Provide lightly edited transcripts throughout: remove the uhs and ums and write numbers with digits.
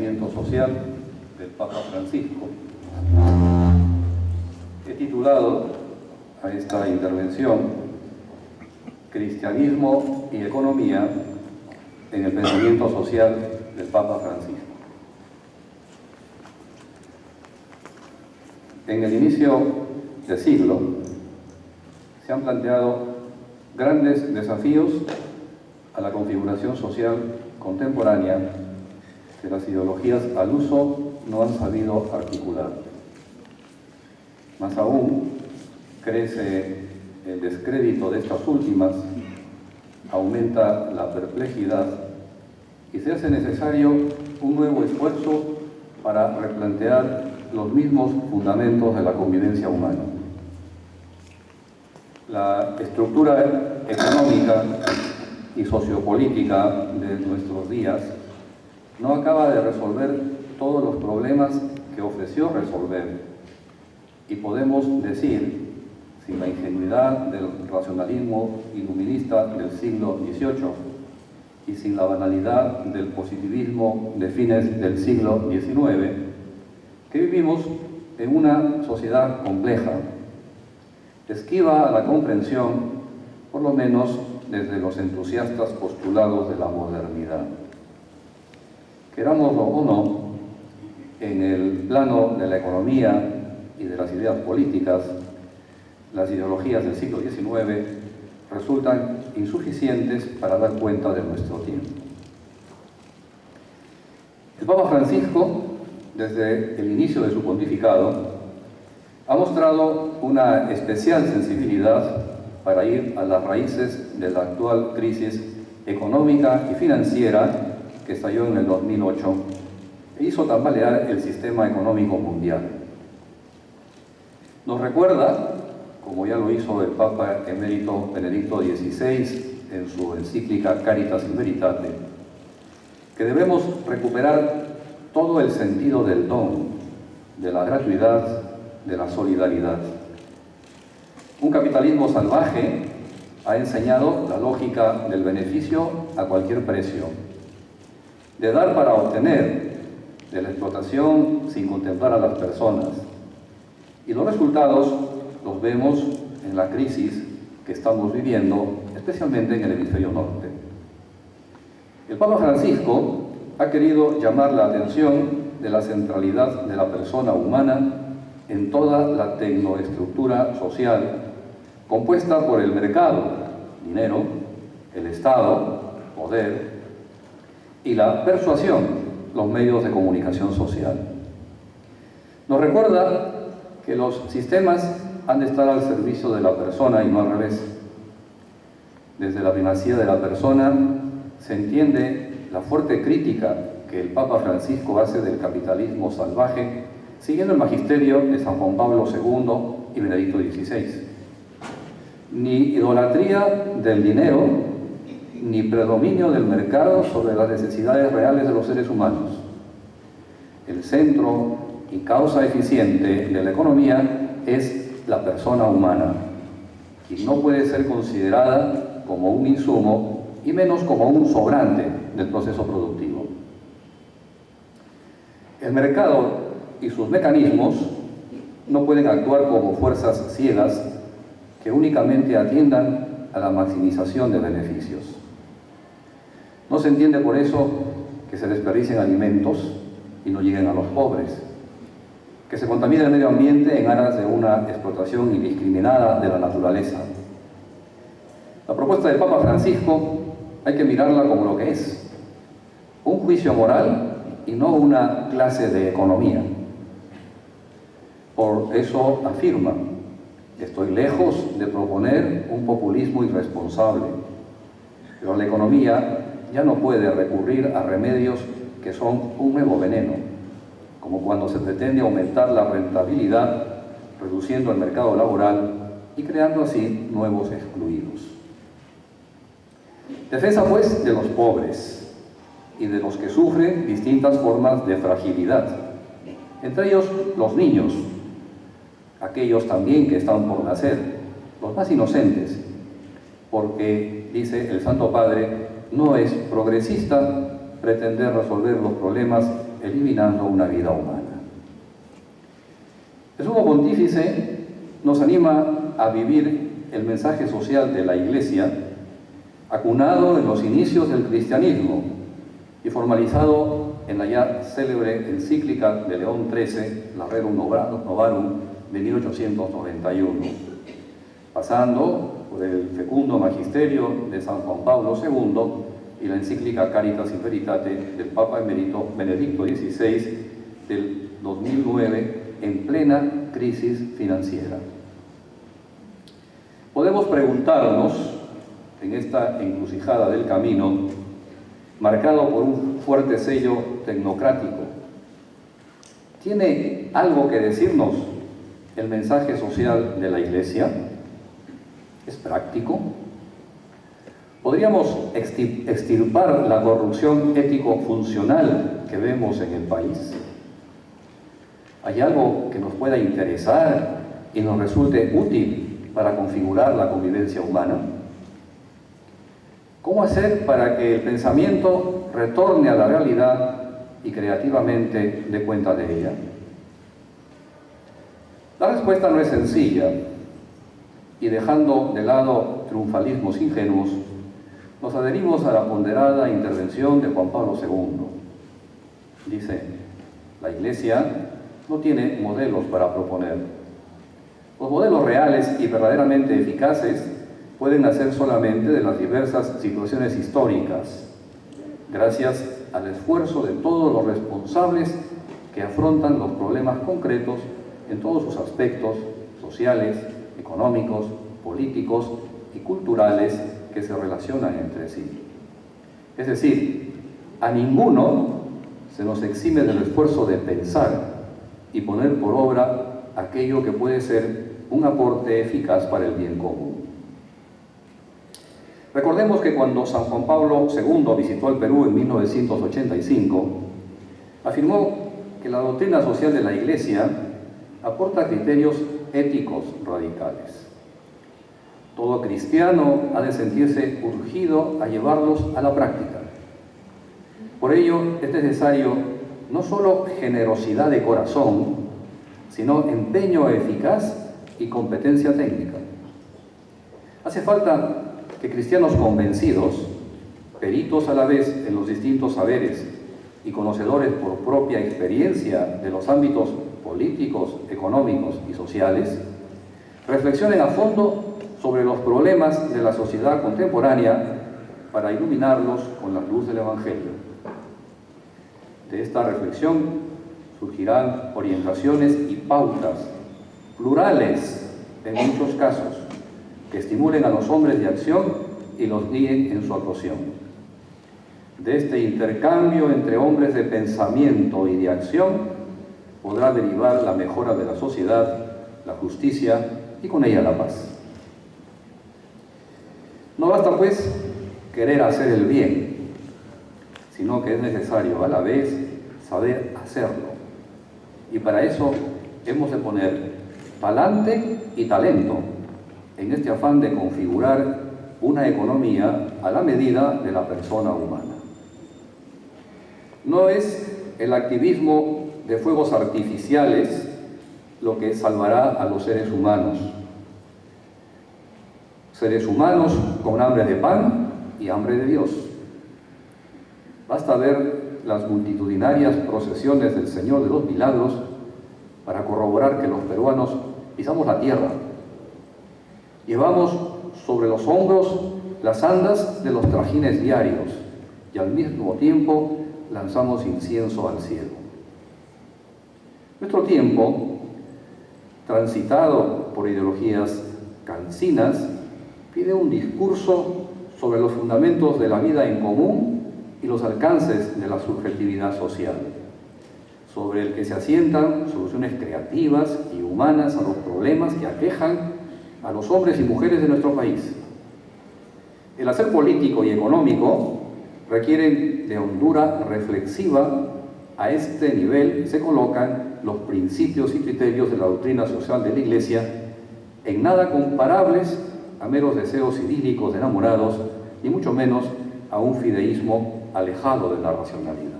pensamiento social del Papa Francisco. He titulado a esta intervención Cristianismo y economía en el pensamiento social del Papa Francisco. En el inicio del siglo se han planteado grandes desafíos a la configuración social contemporánea que las ideologías al uso no han sabido articular. Más aún, crece el descrédito de estas últimas, aumenta la perplejidad y se hace necesario un nuevo esfuerzo para replantear los mismos fundamentos de la convivencia humana. La estructura económica y sociopolítica de nuestros días no acaba de resolver todos los problemas que ofreció resolver, y podemos decir, sin la ingenuidad del racionalismo iluminista del siglo XVIII y sin la banalidad del positivismo de fines del siglo XIX, que vivimos en una sociedad compleja, esquiva a la comprensión, por lo menos desde los entusiastas postulados de la modernidad. Querámoslo o no, en el plano de la economía y de las ideas políticas, las ideologías del siglo XIX resultan insuficientes para dar cuenta de nuestro tiempo. El Papa Francisco, desde el inicio de su pontificado, ha mostrado una especial sensibilidad para ir a las raíces de la actual crisis económica y financiera que estalló en el 2008 e hizo tambalear el sistema económico mundial. Nos recuerda, como ya lo hizo el Papa emérito Benedicto XVI en su encíclica Caritas in Veritate, que debemos recuperar todo el sentido del don, de la gratuidad, de la solidaridad. Un capitalismo salvaje ha enseñado la lógica del beneficio a cualquier precio, de dar para obtener, de la explotación sin contemplar a las personas. Y los resultados los vemos en la crisis que estamos viviendo, especialmente en el hemisferio norte. El Papa Francisco ha querido llamar la atención de la centralidad de la persona humana en toda la tecnoestructura social compuesta por el mercado, dinero, el Estado, poder, y la persuasión, los medios de comunicación social. Nos recuerda que los sistemas han de estar al servicio de la persona y no al revés. Desde la primacía de la persona se entiende la fuerte crítica que el Papa Francisco hace del capitalismo salvaje, siguiendo el magisterio de San Juan Pablo II y Benedicto XVI. Ni idolatría del dinero, ni predominio del mercado sobre las necesidades reales de los seres humanos. El centro y causa eficiente de la economía es la persona humana, y no puede ser considerada como un insumo y menos como un sobrante del proceso productivo. El mercado y sus mecanismos no pueden actuar como fuerzas ciegas que únicamente atiendan a la maximización de beneficios. No se entiende por eso que se desperdicien alimentos y no lleguen a los pobres, que se contamine el medio ambiente en aras de una explotación indiscriminada de la naturaleza. La propuesta del Papa Francisco hay que mirarla como lo que es, un juicio moral y no una clase de economía. Por eso afirma: estoy lejos de proponer un populismo irresponsable, pero la economía ya no puede recurrir a remedios que son un nuevo veneno, como cuando se pretende aumentar la rentabilidad reduciendo el mercado laboral y creando así nuevos excluidos. Defensa, pues, de los pobres y de los que sufren distintas formas de fragilidad, entre ellos los niños, aquellos también que están por nacer, los más inocentes, porque, dice el Santo Padre, no es progresista pretender resolver los problemas eliminando una vida humana. El Sumo Pontífice nos anima a vivir el mensaje social de la Iglesia, acunado en los inicios del cristianismo y formalizado en la ya célebre encíclica de León XIII, la Rerum Novarum, de 1891, pasando por el fecundo magisterio de San Juan Pablo II y la encíclica Caritas in Veritate del Papa Emérito Benedicto XVI del 2009, en plena crisis financiera. Podemos preguntarnos, en esta encrucijada del camino, marcado por un fuerte sello tecnocrático, ¿tiene algo que decirnos el mensaje social de la Iglesia? ¿Es práctico? ¿Podríamos extirpar la corrupción ético-funcional que vemos en el país? ¿Hay algo que nos pueda interesar y nos resulte útil para configurar la convivencia humana? ¿Cómo hacer para que el pensamiento retorne a la realidad y creativamente dé cuenta de ella? La respuesta no es sencilla, y dejando de lado triunfalismos ingenuos, nos adherimos a la ponderada intervención de Juan Pablo II. Dice: la Iglesia no tiene modelos para proponer. Los modelos reales y verdaderamente eficaces pueden nacer solamente de las diversas situaciones históricas, gracias al esfuerzo de todos los responsables que afrontan los problemas concretos en todos sus aspectos sociales, económicos, políticos y culturales que se relacionan entre sí. Es decir, a ninguno se nos exime del esfuerzo de pensar y poner por obra aquello que puede ser un aporte eficaz para el bien común. Recordemos que cuando San Juan Pablo II visitó el Perú en 1985, afirmó que la doctrina social de la Iglesia aporta criterios éticos radicales. Todo cristiano ha de sentirse urgido a llevarlos a la práctica. Por ello es necesario no solo generosidad de corazón, sino empeño eficaz y competencia técnica. Hace falta que cristianos convencidos, peritos a la vez en los distintos saberes y conocedores por propia experiencia de los ámbitos políticos, económicos y sociales, reflexionen a fondo sobre los problemas de la sociedad contemporánea para iluminarlos con la luz del Evangelio. De esta reflexión surgirán orientaciones y pautas plurales en muchos casos, que estimulen a los hombres de acción y los guíen en su actuación. De este intercambio entre hombres de pensamiento y de acción podrá derivar la mejora de la sociedad, la justicia y con ella la paz. No basta, pues, querer hacer el bien, sino que es necesario a la vez saber hacerlo. Y para eso hemos de poner talante y talento en este afán de configurar una economía a la medida de la persona humana. No es el activismo de fuegos artificiales lo que salvará a los seres humanos. Seres humanos con hambre de pan y hambre de Dios. Basta ver las multitudinarias procesiones del Señor de los Milagros para corroborar que los peruanos pisamos la tierra. Llevamos sobre los hombros las andas de los trajines diarios y al mismo tiempo lanzamos incienso al cielo. Nuestro tiempo, transitado por ideologías cansinas, pide un discurso sobre los fundamentos de la vida en común y los alcances de la subjetividad social, sobre el que se asientan soluciones creativas y humanas a los problemas que aquejan a los hombres y mujeres de nuestro país. El hacer político y económico requieren de hondura reflexiva. A este nivel se colocan los principios y criterios de la doctrina social de la Iglesia, en nada comparables a meros deseos idílicos de enamorados, y mucho menos a un fideísmo alejado de la racionalidad.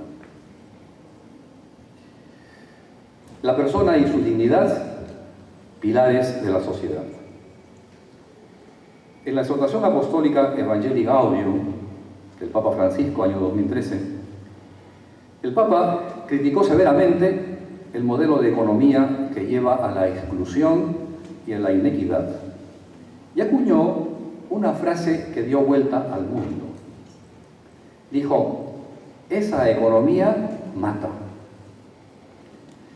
La persona y su dignidad, pilares de la sociedad. En la exhortación apostólica Evangelii Gaudium del Papa Francisco, año 2013, el Papa criticó severamente el modelo de economía que lleva a la exclusión y a la inequidad, y acuñó una frase que dio vuelta al mundo. Dijo: esa economía mata.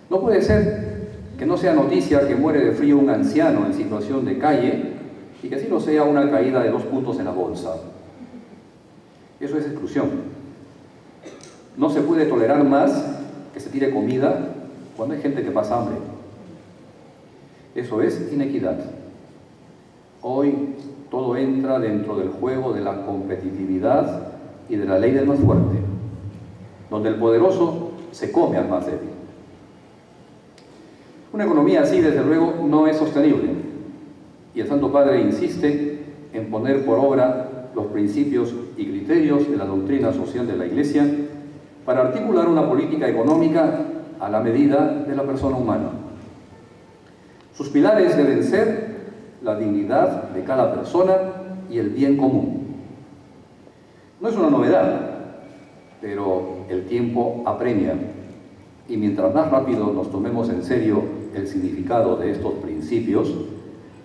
No puede ser que no sea noticia que muere de frío un anciano en situación de calle y que así lo sea una caída de 2 puntos en la bolsa. Eso es exclusión. No se puede tolerar más que se tire comida cuando hay gente que pasa hambre. Eso es inequidad. Hoy todo entra dentro del juego de la competitividad y de la ley del más fuerte, donde el poderoso se come al más débil. Una economía así, desde luego, no es sostenible, y el Santo Padre insiste en poner por obra los principios y criterios de la doctrina social de la Iglesia para articular una política económica a la medida de la persona humana. Sus pilares deben ser la dignidad de cada persona y el bien común. No es una novedad, pero el tiempo apremia, y mientras más rápido nos tomemos en serio el significado de estos principios,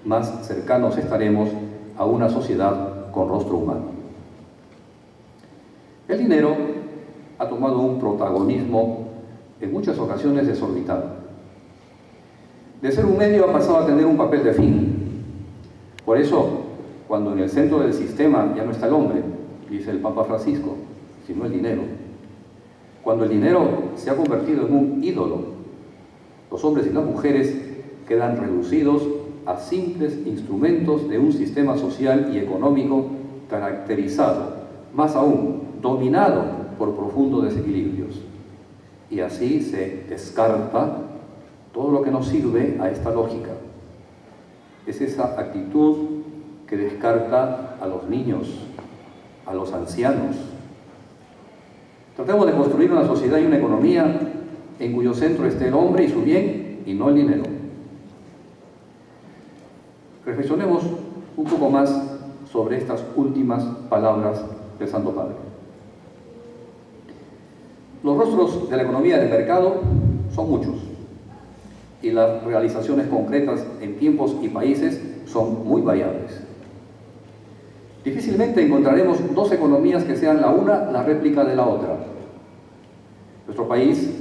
más cercanos estaremos a una sociedad con rostro humano. El dinero ha tomado un protagonismo en muchas ocasiones desorbitado. De ser un medio ha pasado a tener un papel de fin. Por eso, cuando en el centro del sistema ya no está el hombre, dice el Papa Francisco, sino el dinero, cuando el dinero se ha convertido en un ídolo, los hombres y las mujeres quedan reducidos a simples instrumentos de un sistema social y económico caracterizado, más aún, dominado por profundos desequilibrios. Y así se descarta todo lo que nos sirve a esta lógica. Es esa actitud que descarta a los niños, a los ancianos. Tratemos de construir una sociedad y una economía en cuyo centro esté el hombre y su bien, y no el dinero. Reflexionemos un poco más sobre estas últimas palabras del Santo Padre. Los rostros de la economía del mercado son muchos, y las realizaciones concretas en tiempos y países son muy variables. Difícilmente encontraremos dos economías que sean la una la réplica de la otra. Nuestro país,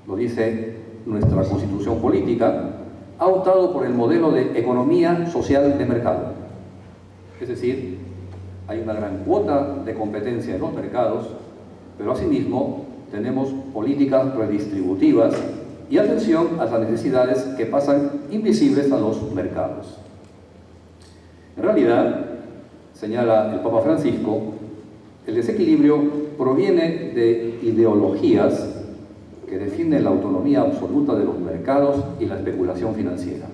lo dice nuestra Constitución política, ha optado por el modelo de economía social de mercado. Es decir, hay una gran cuota de competencia en los mercados, pero asimismo tenemos políticas redistributivas y atención a las necesidades que pasan invisibles a los mercados. En realidad, señala el Papa Francisco, el desequilibrio proviene de ideologías que defienden la autonomía absoluta de los mercados y la especulación financiera.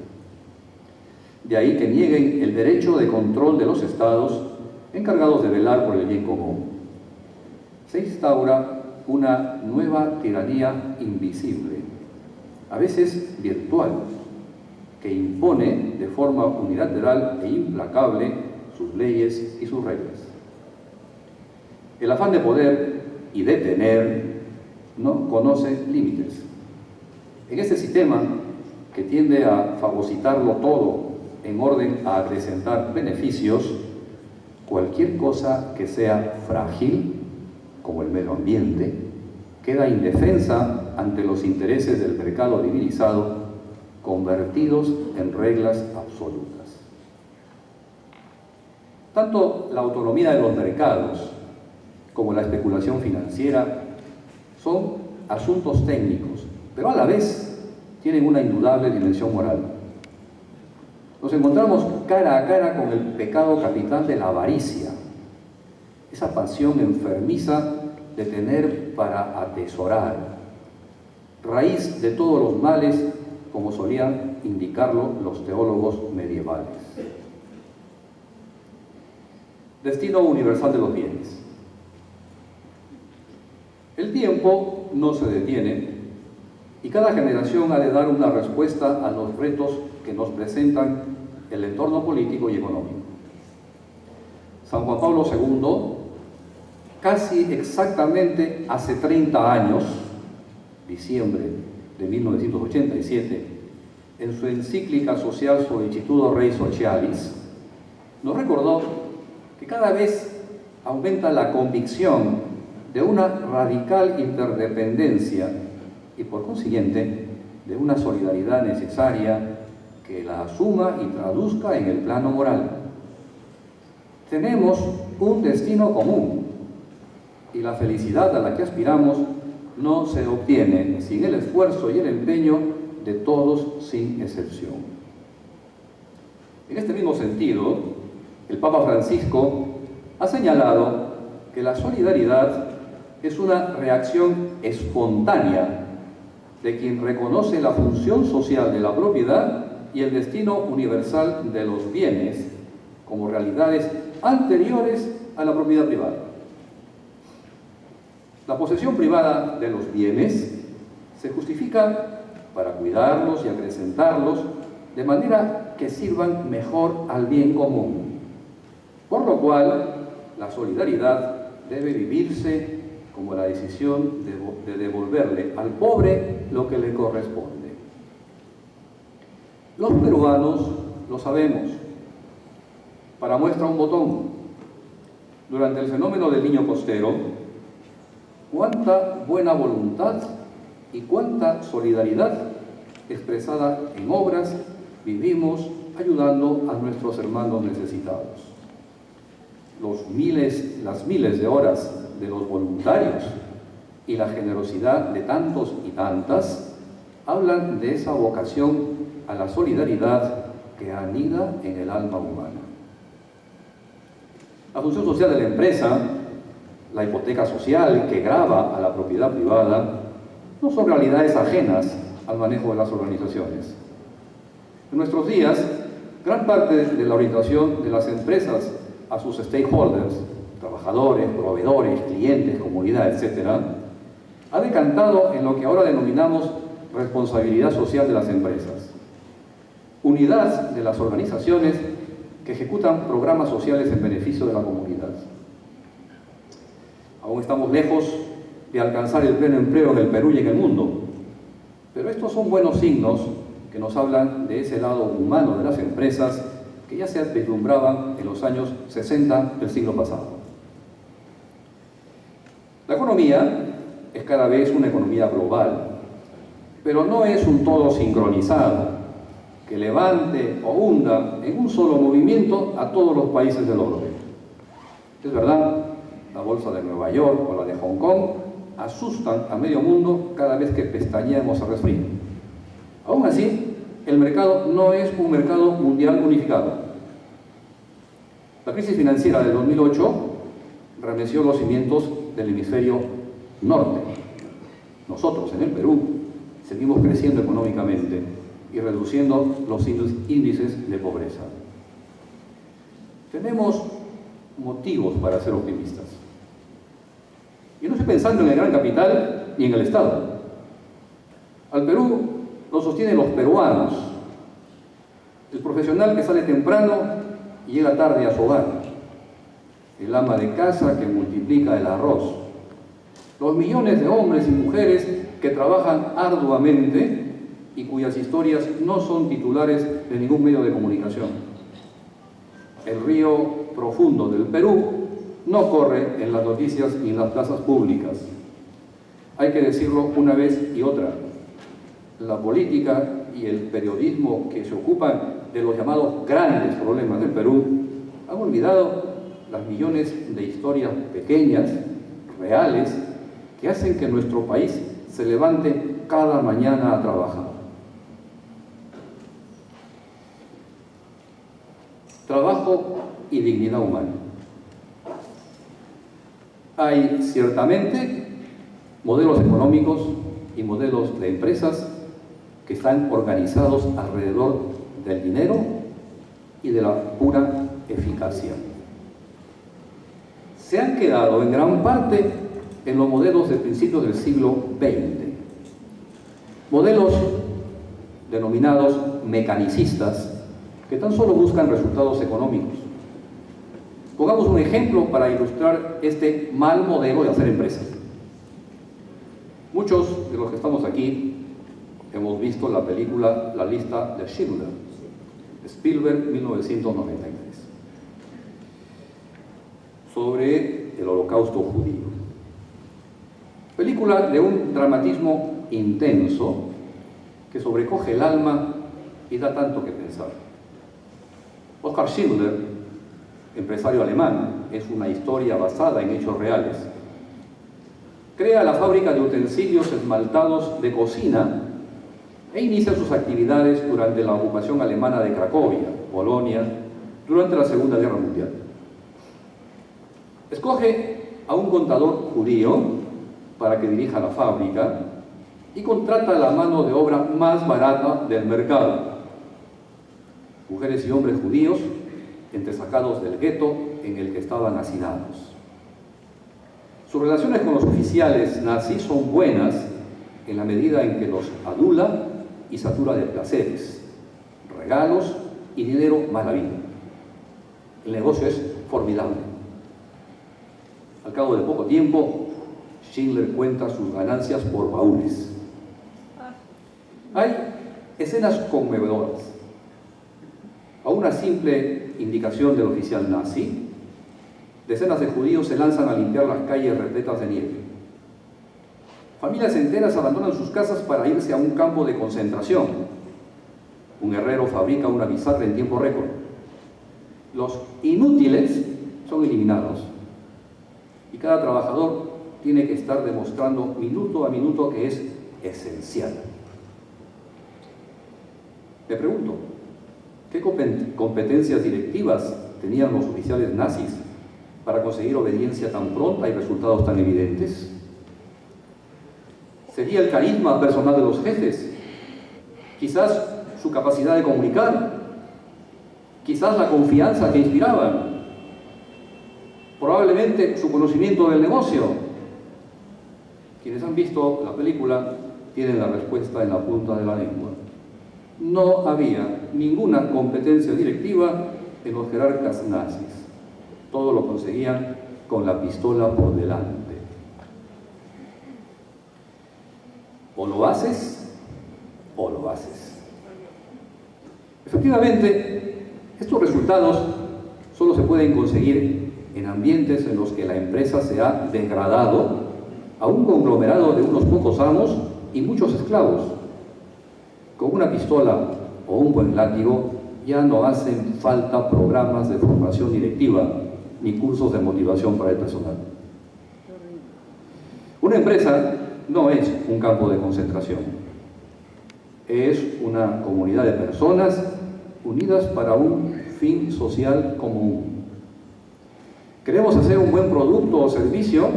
De ahí que nieguen el derecho de control de los estados encargados de velar por el bien común. Se instaura una nueva tiranía invisible, a veces virtual, que impone de forma unilateral e implacable sus leyes y sus reglas. El afán de poder y de tener no conoce límites. En este sistema, que tiende a fagocitarlo todo en orden a acrecentar beneficios, cualquier cosa que sea frágil, como el medio ambiente, queda indefensa ante los intereses del mercado divinizado, convertidos en reglas absolutas. Tanto la autonomía de los mercados como la especulación financiera son asuntos técnicos, pero a la vez tienen una indudable dimensión moral. Nos encontramos cara a cara con el pecado capital de la avaricia, esa pasión enfermiza de tener para atesorar, raíz de todos los males, como solían indicarlo los teólogos medievales. Destino universal de los bienes. El tiempo no se detiene y cada generación ha de dar una respuesta a los retos que nos presentan el entorno político y económico. San Juan Pablo II, casi exactamente hace 30 años, diciembre de 1987, en su encíclica Social Solicitudo Rei Socialis, nos recordó que cada vez aumenta la convicción de una radical interdependencia y, por consiguiente, de una solidaridad necesaria que la asuma y traduzca en el plano moral. Tenemos un destino común y la felicidad a la que aspiramos no se obtiene sin el esfuerzo y el empeño de todos sin excepción. En este mismo sentido, el Papa Francisco ha señalado que la solidaridad es una reacción espontánea de quien reconoce la función social de la propiedad y el destino universal de los bienes como realidades anteriores a la propiedad privada. La posesión privada de los bienes se justifica para cuidarlos y acrecentarlos de manera que sirvan mejor al bien común, por lo cual la solidaridad debe vivirse como la decisión de devolverle al pobre lo que le corresponde. Los peruanos lo sabemos. Para muestra un botón, durante el fenómeno del Niño Costero, cuánta buena voluntad y cuánta solidaridad expresada en obras vivimos ayudando a nuestros hermanos necesitados. Las miles de horas de los voluntarios y la generosidad de tantos y tantas hablan de esa vocación a la solidaridad que anida en el alma humana. La función social de la empresa, la hipoteca social que grava a la propiedad privada, no son realidades ajenas al manejo de las organizaciones. En nuestros días, gran parte de la orientación de las empresas a sus stakeholders, trabajadores, proveedores, clientes, comunidad, etc., ha decantado en lo que ahora denominamos responsabilidad social de las empresas. Unidad de las organizaciones que ejecutan programas sociales en beneficio de la comunidad. Aún estamos lejos de alcanzar el pleno empleo en el Perú y en el mundo, pero estos son buenos signos que nos hablan de ese lado humano de las empresas que ya se vislumbraban en los años 60 del siglo pasado. La economía es cada vez una economía global, pero no es un todo sincronizado que levante o hunda en un solo movimiento a todos los países del orbe. Es verdad, la bolsa de Nueva York o la de Hong Kong asustan a medio mundo cada vez que pestañeamos a resfrío. Aún así, el mercado no es un mercado mundial unificado. La crisis financiera del 2008 remeció los cimientos del hemisferio norte. Nosotros, en el Perú, seguimos creciendo económicamente y reduciendo los índices de pobreza. Tenemos motivos para ser optimistas. Y no estoy pensando en el gran capital ni en el Estado. Al Perú lo sostienen los peruanos, el profesional que sale temprano y llega tarde a su hogar, el ama de casa que multiplica el arroz, los millones de hombres y mujeres que trabajan arduamente y cuyas historias no son titulares de ningún medio de comunicación. El río profundo del Perú no corre en las noticias ni en las plazas públicas. Hay que decirlo una vez y otra. La política y el periodismo que se ocupan de los llamados grandes problemas del Perú han olvidado las millones de historias pequeñas, reales, que hacen que nuestro país se levante cada mañana a trabajar. Trabajo y dignidad humana. Hay ciertamente modelos económicos y modelos de empresas que están organizados alrededor del dinero y de la pura eficacia. Se han quedado en gran parte en los modelos de principios del siglo XX. Modelos denominados mecanicistas que tan solo buscan resultados económicos. Pongamos un ejemplo para ilustrar este mal modelo de hacer empresas. Muchos de los que estamos aquí hemos visto la película La lista de Schindler, Spielberg, 1993, sobre el Holocausto judío. Película de un dramatismo intenso que sobrecoge el alma y da tanto que pensar. Oskar Schindler, empresario alemán, es una historia basada en hechos reales. Crea la fábrica de utensilios esmaltados de cocina e inicia sus actividades durante la ocupación alemana de Cracovia, Polonia, durante la Segunda Guerra Mundial. Escoge a un contador judío para que dirija la fábrica y contrata la mano de obra más barata del mercado. Mujeres y hombres judíos entresacados del gueto en el que estaban hacinados. Sus relaciones con los oficiales nazis son buenas en la medida en que los adula y satura de placeres, regalos y dinero mal habido. El negocio es formidable. Al cabo de poco tiempo, Schindler cuenta sus ganancias por baúles. Hay escenas conmovedoras. A una simple indicación del oficial nazi, decenas de judíos se lanzan a limpiar las calles repletas de nieve. Familias enteras abandonan sus casas para irse a un campo de concentración. Un herrero fabrica una bisagra en tiempo récord. Los inútiles son eliminados. Y cada trabajador tiene que estar demostrando minuto a minuto que es esencial. Me pregunto, ¿qué competencias directivas tenían los oficiales nazis para conseguir obediencia tan pronta y resultados tan evidentes? ¿Sería el carisma personal de los jefes? ¿Quizás su capacidad de comunicar? ¿Quizás la confianza que inspiraban? ¿Probablemente su conocimiento del negocio? Quienes han visto la película tienen la respuesta en la punta de la lengua. No había ninguna competencia directiva en los jerarcas nazis. Todo lo conseguían con la pistola por delante. O lo haces, o lo haces. Efectivamente, estos resultados solo se pueden conseguir en ambientes en los que la empresa se ha degradado a un conglomerado de unos pocos amos y muchos esclavos. Con una pistola o un buen látigo ya no hacen falta programas de formación directiva ni cursos de motivación para el personal. Una empresa no es un campo de concentración, es una comunidad de personas unidas para un fin social común. Queremos hacer un buen producto o servicio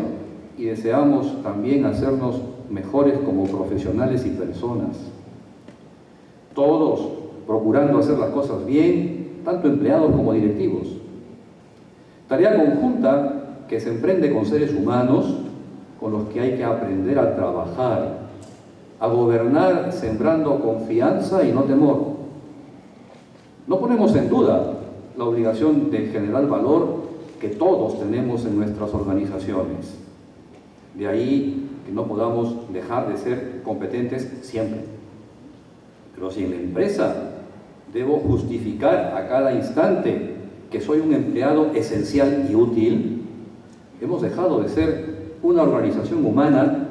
y deseamos también hacernos mejores como profesionales y personas. Todos procurando hacer las cosas bien, tanto empleados como directivos. Tarea conjunta que se emprende con seres humanos con los que hay que aprender a trabajar, a gobernar sembrando confianza y no temor. No ponemos en duda la obligación de generar valor que todos tenemos en nuestras organizaciones. De ahí que no podamos dejar de ser competentes siempre. Pero si en la empresa debo justificar a cada instante que soy un empleado esencial y útil, hemos dejado de ser una organización humana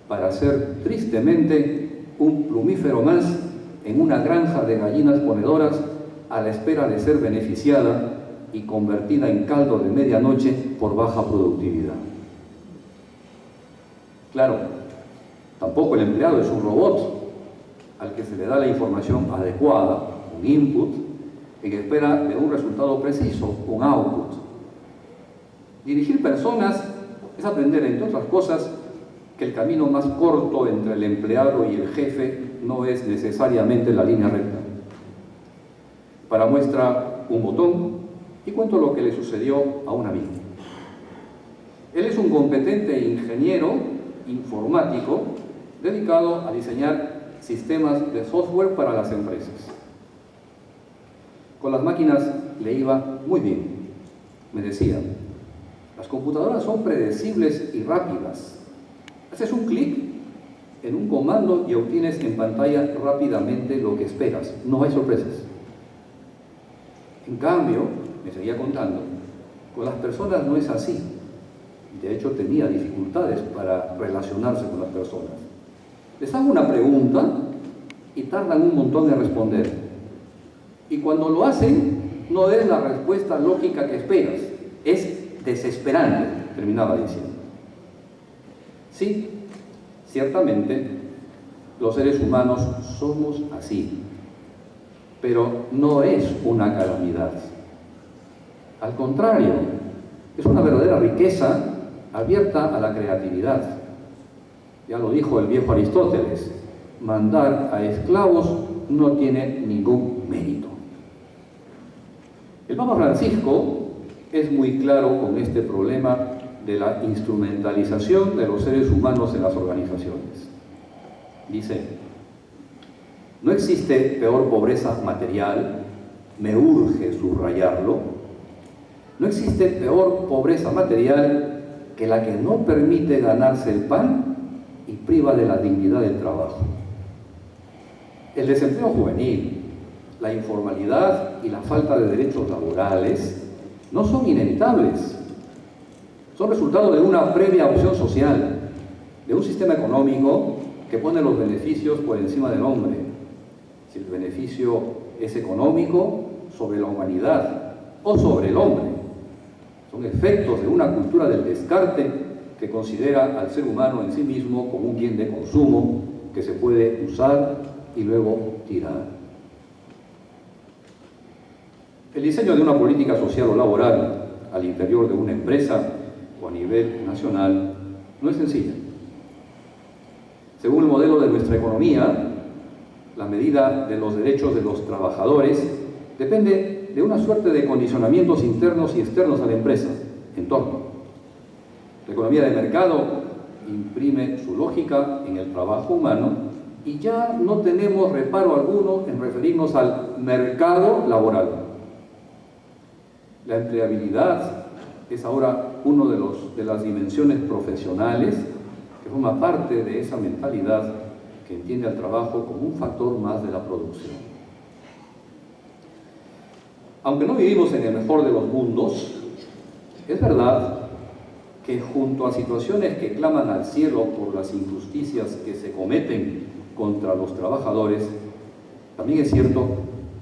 para ser tristemente un plumífero más en una granja de gallinas ponedoras a la espera de ser beneficiada y convertida en caldo de medianoche por baja productividad. Claro, tampoco el empleado es un robot al que se le da la información adecuada, un input, en espera de un resultado preciso, un output. Dirigir personas es aprender, entre otras cosas, que el camino más corto entre el empleado y el jefe no es necesariamente la línea recta. Para muestra un botón y cuento lo que le sucedió a un amigo. Él es un competente ingeniero informático dedicado a diseñar sistemas de software para las empresas. Con las máquinas le iba muy bien. Me decía, las computadoras son predecibles y rápidas. Haces un clic en un comando y obtienes en pantalla rápidamente lo que esperas. No hay sorpresas. En cambio, me seguía contando, con las personas no es así. De hecho, tenía dificultades para relacionarse con las personas. Les hago una pregunta y tardan un montón en responder. Y cuando lo hacen, no es la respuesta lógica que esperas. Es desesperante, terminaba diciendo. Sí, ciertamente, los seres humanos somos así. Pero no es una calamidad. Al contrario, es una verdadera riqueza abierta a la creatividad. Ya lo dijo el viejo Aristóteles, mandar a esclavos no tiene ningún mérito. El Papa Francisco es muy claro con este problema de la instrumentalización de los seres humanos en las organizaciones. Dice, no existe peor pobreza material, me urge subrayarlo, no existe peor pobreza material que la que no permite ganarse el pan y priva de la dignidad del trabajo. El desempleo juvenil, la informalidad y la falta de derechos laborales no son inevitables. Son resultado de una previa opción social, de un sistema económico que pone los beneficios por encima del hombre. Si el beneficio es económico, sobre la humanidad o sobre el hombre. Son efectos de una cultura del descarte que considera al ser humano en sí mismo como un bien de consumo que se puede usar y luego tirar. El diseño de una política social o laboral al interior de una empresa o a nivel nacional no es sencillo. Según el modelo de nuestra economía, la medida de los derechos de los trabajadores depende de una suerte de condicionamientos internos y externos a la empresa, entorno. La economía de mercado imprime su lógica en el trabajo humano y ya no tenemos reparo alguno en referirnos al mercado laboral. La empleabilidad es ahora una de las dimensiones profesionales que forma parte de esa mentalidad que entiende al trabajo como un factor más de la producción. Aunque no vivimos en el mejor de los mundos, es verdad que junto a situaciones que claman al cielo por las injusticias que se cometen contra los trabajadores, también es cierto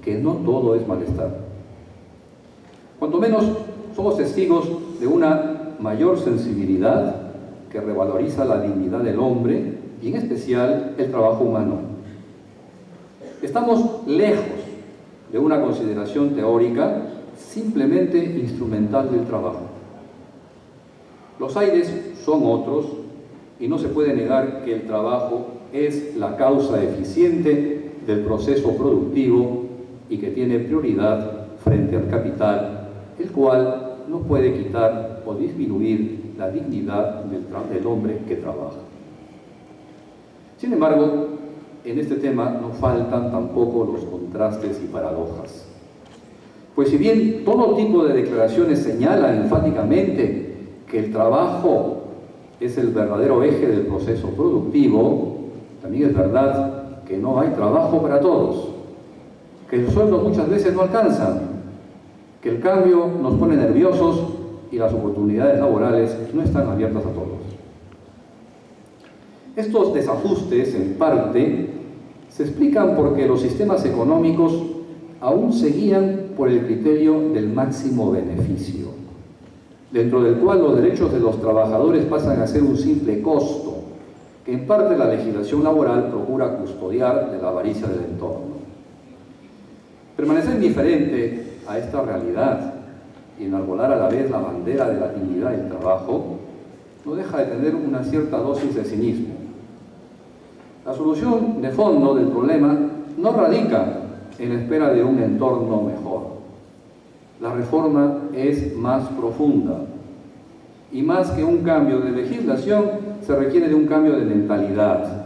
que no todo es malestar. Cuanto menos somos testigos de una mayor sensibilidad que revaloriza la dignidad del hombre y en especial el trabajo humano. Estamos lejos de una consideración teórica simplemente instrumental del trabajo. Los aires son otros y no se puede negar que el trabajo es la causa eficiente del proceso productivo y que tiene prioridad frente al capital, el cual no puede quitar o disminuir la dignidad del hombre que trabaja. Sin embargo, en este tema no faltan tampoco los contrastes y paradojas. Pues si bien todo tipo de declaraciones señalan enfáticamente que el trabajo es el verdadero eje del proceso productivo, también es verdad que no hay trabajo para todos, que los sueldos muchas veces no alcanzan, que el cambio nos pone nerviosos y las oportunidades laborales no están abiertas a todos. Estos desajustes, en parte, se explican porque los sistemas económicos aún se guían por el criterio del máximo beneficio, dentro del cual los derechos de los trabajadores pasan a ser un simple costo, que en parte la legislación laboral procura custodiar de la avaricia del entorno. Permanecer indiferente a esta realidad y enarbolar a la vez la bandera de la dignidad del trabajo no deja de tener una cierta dosis de cinismo. La solución de fondo del problema no radica en la espera de un entorno mejor. La reforma es más profunda y más que un cambio de legislación se requiere de un cambio de mentalidad,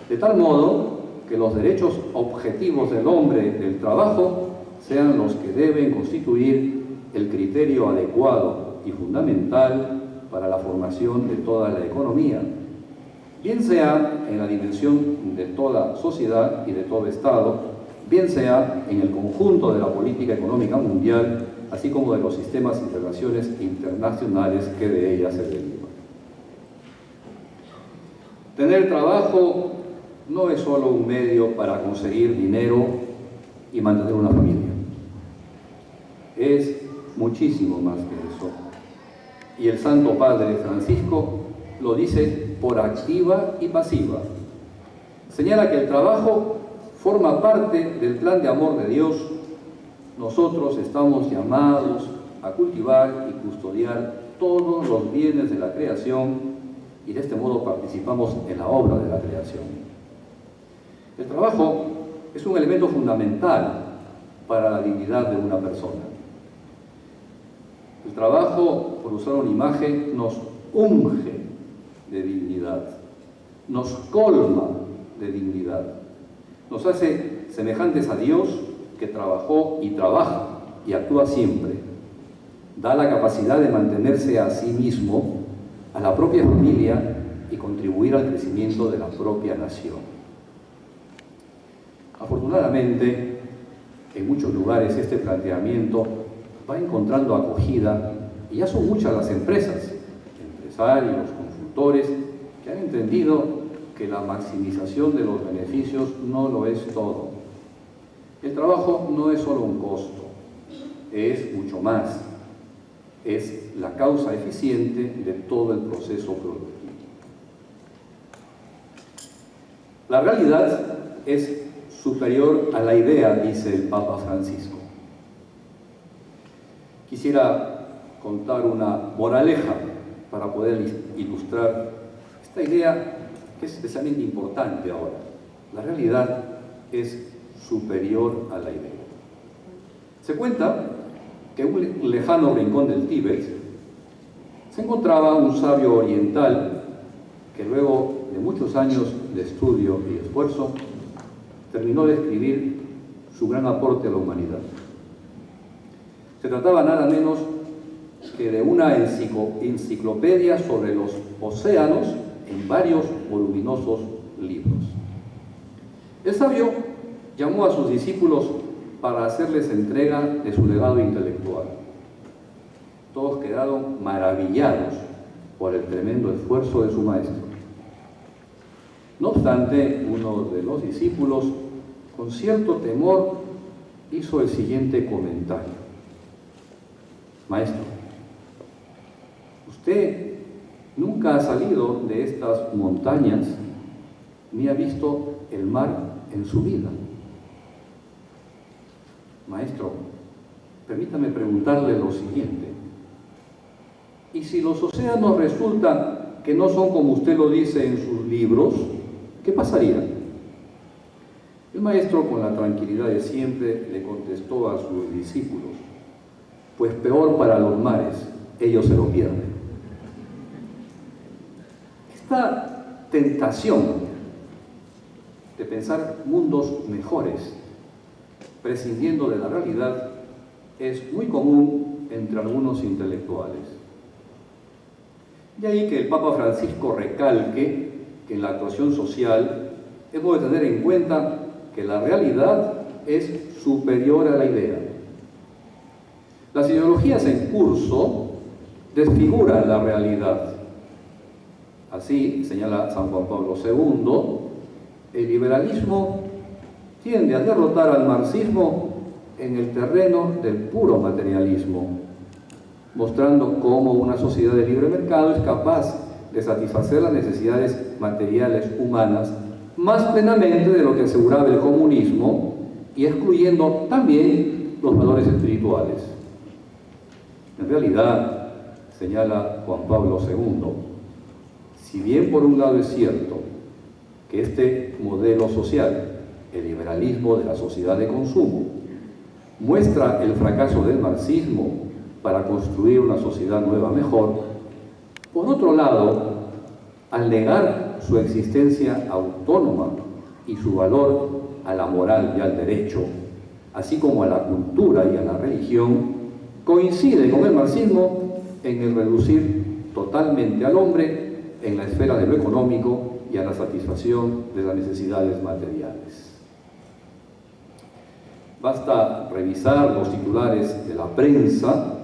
de tal modo que los derechos objetivos del hombre del trabajo sean los que deben constituir el criterio adecuado y fundamental para la formación de toda la economía, bien sea en la dimensión de toda sociedad y de todo Estado, bien sea en el conjunto de la política económica mundial, así como de los sistemas y relaciones internacionales que de ella se derivan. Tener trabajo no es solo un medio para conseguir dinero y mantener una familia. Es muchísimo más que eso. Y el Santo Padre Francisco lo dice por activa y pasiva. Señala que el trabajo forma parte del plan de amor de Dios. Nosotros estamos llamados a cultivar y custodiar todos los bienes de la creación y de este modo participamos en la obra de la creación. El trabajo es un elemento fundamental para la dignidad de una persona. El trabajo, por usar una imagen, nos unge de dignidad, nos colma de dignidad, nos hace semejantes a Dios que trabajó y trabaja y actúa siempre. Da la capacidad de mantenerse a sí mismo, a la propia familia y contribuir al crecimiento de la propia nación. Afortunadamente, en muchos lugares este planteamiento va encontrando acogida y ya son muchas las empresas, empresarios, consultores, que han entendido que la maximización de los beneficios no lo es todo. El trabajo no es solo un costo, es mucho más. Es la causa eficiente de todo el proceso productivo. La realidad es superior a la idea, dice el Papa Francisco. Quisiera contar una moraleja para poder ilustrar esta idea que es especialmente importante ahora. La realidad es superior a la idea. Se cuenta que en un lejano rincón del Tíbet se encontraba un sabio oriental que luego de muchos años de estudio y esfuerzo terminó de escribir su gran aporte a la humanidad. Se trataba nada menos que de una enciclopedia sobre los océanos en varios voluminosos libros. El sabio llamó a sus discípulos para hacerles entrega de su legado intelectual. Todos quedaron maravillados por el tremendo esfuerzo de su maestro. No obstante, uno de los discípulos, con cierto temor, hizo el siguiente comentario: Maestro, usted nunca ha salido de estas montañas ni ha visto el mar en su vida. Maestro, permítame preguntarle lo siguiente: ¿y si los océanos resultan que no son como usted lo dice en sus libros, qué pasaría? El maestro, con la tranquilidad de siempre, le contestó a sus discípulos: pues peor para los mares, ellos se lo pierden. Esta tentación de pensar mundos mejores, prescindiendo de la realidad, es muy común entre algunos intelectuales. De ahí que el Papa Francisco recalque que en la actuación social hemos de tener en cuenta que la realidad es superior a la idea. Las ideologías en curso desfiguran la realidad. Así, señala San Juan Pablo II, el liberalismo tiende a derrotar al marxismo en el terreno del puro materialismo, mostrando cómo una sociedad de libre mercado es capaz de satisfacer las necesidades materiales humanas más plenamente de lo que aseguraba el comunismo y excluyendo también los valores espirituales. En realidad, señala Juan Pablo II, si bien por un lado es cierto que este modelo social, el liberalismo de la sociedad de consumo, muestra el fracaso del marxismo para construir una sociedad nueva mejor, por otro lado, al negar su existencia autónoma y su valor a la moral y al derecho, así como a la cultura y a la religión, coincide con el marxismo en el reducir totalmente al hombre en la esfera de lo económico y a la satisfacción de las necesidades materiales. Basta revisar los titulares de la prensa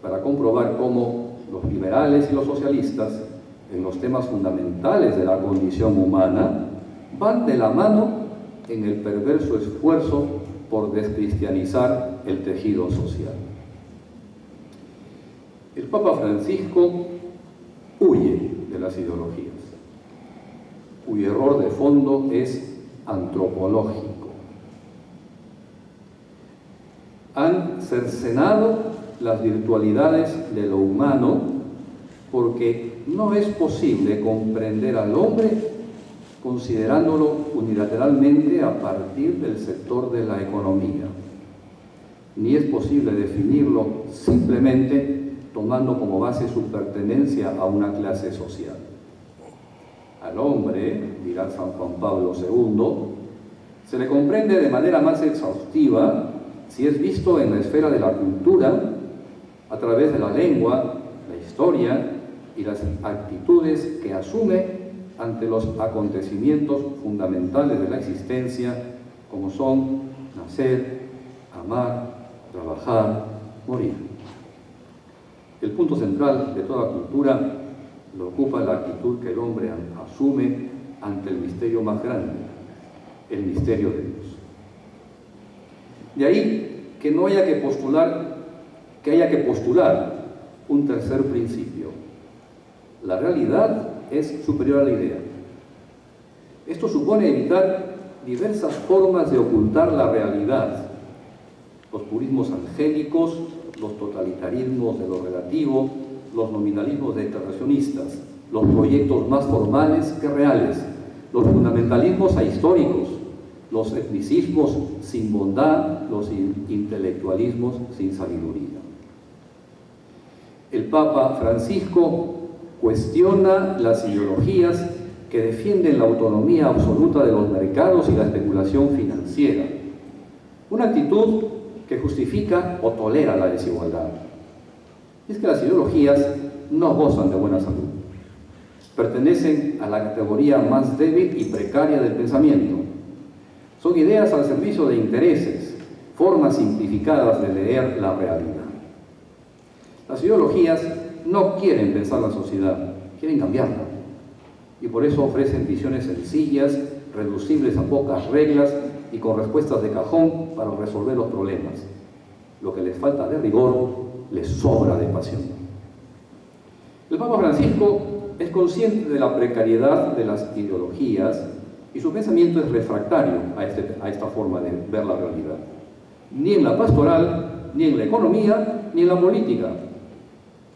para comprobar cómo los liberales y los socialistas, en los temas fundamentales de la condición humana, van de la mano en el perverso esfuerzo por descristianizar el tejido social. El Papa Francisco huye de las ideologías, cuyo error de fondo es antropológico. Han cercenado las virtualidades de lo humano porque no es posible comprender al hombre considerándolo unilateralmente a partir del sector de la economía, ni es posible definirlo simplemente tomando como base su pertenencia a una clase social. Al hombre, dirá San Juan Pablo II, se le comprende de manera más exhaustiva si es visto en la esfera de la cultura, a través de la lengua, la historia y las actitudes que asume ante los acontecimientos fundamentales de la existencia, como son nacer, amar, trabajar, morir. El punto central de toda cultura lo ocupa la actitud que el hombre asume ante el misterio más grande, el misterio de Dios. De ahí que haya que postular un tercer principio. La realidad es superior a la idea. Esto supone evitar diversas formas de ocultar la realidad, los purismos angélicos, los totalitarismos de lo relativo, los nominalismos deterracionistas, los proyectos más formales que reales, los fundamentalismos ahistóricos, los etnicismos sin bondad, los intelectualismos sin sabiduría. El Papa Francisco cuestiona las ideologías que defienden la autonomía absoluta de los mercados y la especulación financiera, una actitud que justifica o tolera la desigualdad. Es que las ideologías no gozan de buena salud, pertenecen a la categoría más débil y precaria del pensamiento. Son ideas al servicio de intereses, formas simplificadas de leer la realidad. Las ideologías no quieren pensar la sociedad, quieren cambiarla. Y por eso ofrecen visiones sencillas, reducibles a pocas reglas y con respuestas de cajón para resolver los problemas. Lo que les falta de rigor, les sobra de pasión. El Papa Francisco es consciente de la precariedad de las ideologías y su pensamiento es refractario a esta forma de ver la realidad. Ni en la pastoral, ni en la economía, ni en la política.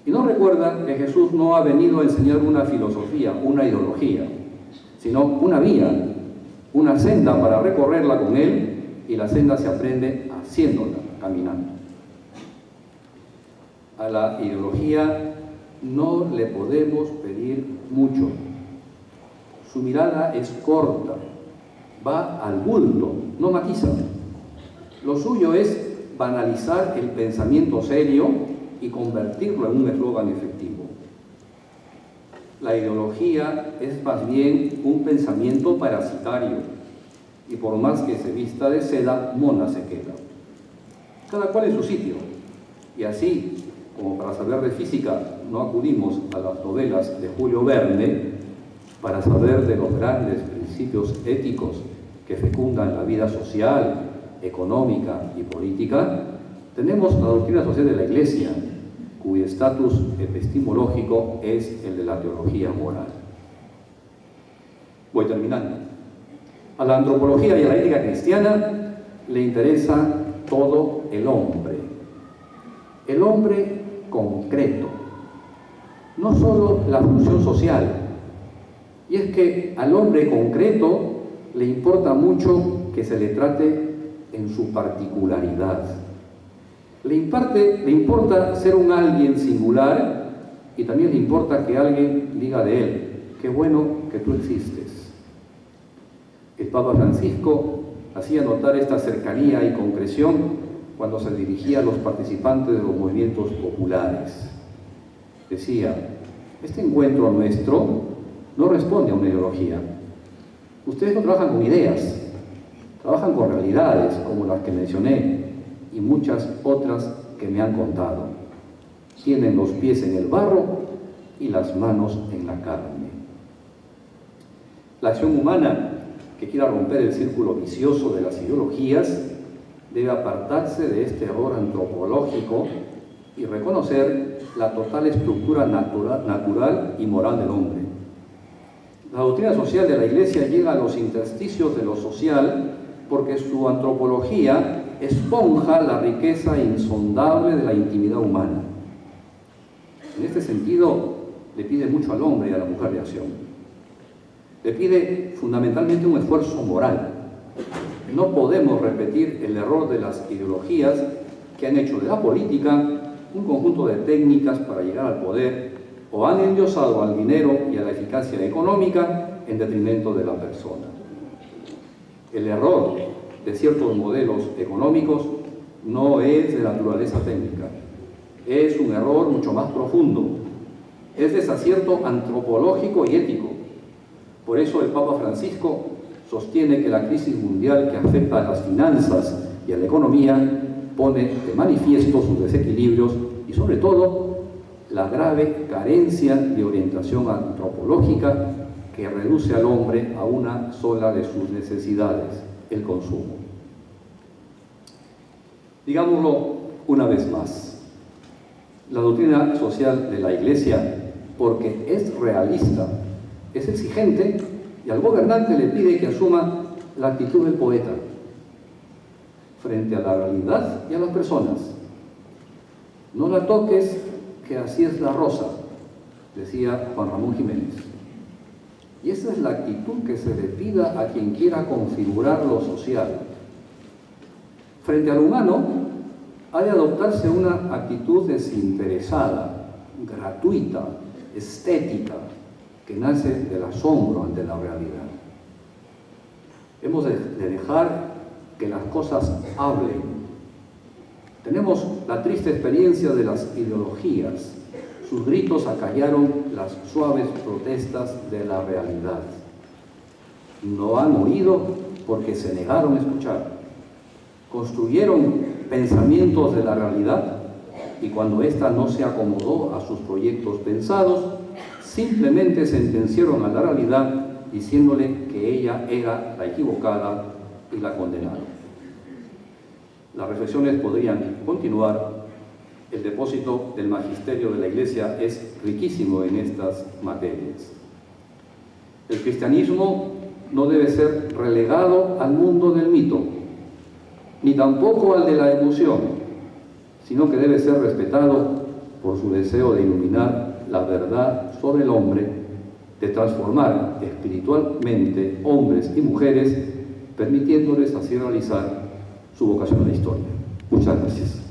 Y no recuerda que Jesús no ha venido a enseñar una filosofía, una ideología, sino una vía, una senda para recorrerla con Él, y la senda se aprende haciéndola, caminando. A la ideología no le podemos pedir mucho. Su mirada es corta, va al bulto, no matiza. Lo suyo es banalizar el pensamiento serio y convertirlo en un eslogan efectivo. La ideología es más bien un pensamiento parasitario y por más que se vista de seda, mona se queda. Cada cual en su sitio. Y así, como para saber de física no acudimos a las novelas de Julio Verne, para saber de los grandes principios éticos que fecundan la vida social, económica y política, tenemos la doctrina social de la Iglesia, cuyo estatus epistemológico es el de la teología moral. Voy terminando. A la antropología y a la ética cristiana le interesa todo el hombre concreto, no solo la función social. Y es que al hombre concreto le importa mucho que se le trate en su particularidad. Le importa ser un alguien singular y también le importa que alguien diga de él, qué bueno que tú existes. El Papa Francisco hacía notar esta cercanía y concreción cuando se dirigía a los participantes de los movimientos populares. Decía: este encuentro nuestro no responde a una ideología. Ustedes no trabajan con ideas, trabajan con realidades como las que mencioné y muchas otras que me han contado. Tienen los pies en el barro y las manos en la carne. La acción humana que quiera romper el círculo vicioso de las ideologías debe apartarse de este error antropológico y reconocer la total estructura natural y moral del hombre. La doctrina social de la Iglesia llega a los intersticios de lo social porque su antropología esponja la riqueza insondable de la intimidad humana. En este sentido, le pide mucho al hombre y a la mujer de acción. Le pide fundamentalmente un esfuerzo moral. No podemos repetir el error de las ideologías que han hecho de la política un conjunto de técnicas para llegar al poder o han endiosado al dinero y a la eficacia económica en detrimento de la persona. El error de ciertos modelos económicos no es de naturaleza técnica, es un error mucho más profundo, es desacierto antropológico y ético. Por eso el Papa Francisco sostiene que la crisis mundial que afecta a las finanzas y a la economía pone de manifiesto sus desequilibrios y sobre todo la grave carencia de orientación antropológica que reduce al hombre a una sola de sus necesidades, el consumo. Digámoslo una vez más, la doctrina social de la Iglesia, porque es realista, es exigente y al gobernante le pide que asuma la actitud del poeta frente a la realidad y a las personas. No la toques, que así es la rosa, decía Juan Ramón Jiménez. Y esa es la actitud que se le pida a quien quiera configurar lo social. Frente al humano, ha de adoptarse una actitud desinteresada, gratuita, estética, que nace del asombro ante la realidad. Hemos de dejar que las cosas hablen. Tenemos la triste experiencia de las ideologías. Sus gritos acallaron las suaves protestas de la realidad. No han oído porque se negaron a escuchar. Construyeron pensamientos de la realidad y cuando ésta no se acomodó a sus proyectos pensados, simplemente sentenciaron a la realidad diciéndole que ella era la equivocada y la condenaron. Las reflexiones podrían continuar. El depósito del magisterio de la Iglesia es riquísimo en estas materias. El cristianismo no debe ser relegado al mundo del mito, ni tampoco al de la emoción, sino que debe ser respetado por su deseo de iluminar la verdad sobre el hombre, de transformar espiritualmente hombres y mujeres, permitiéndoles así realizar su vocación a la historia. Muchas gracias.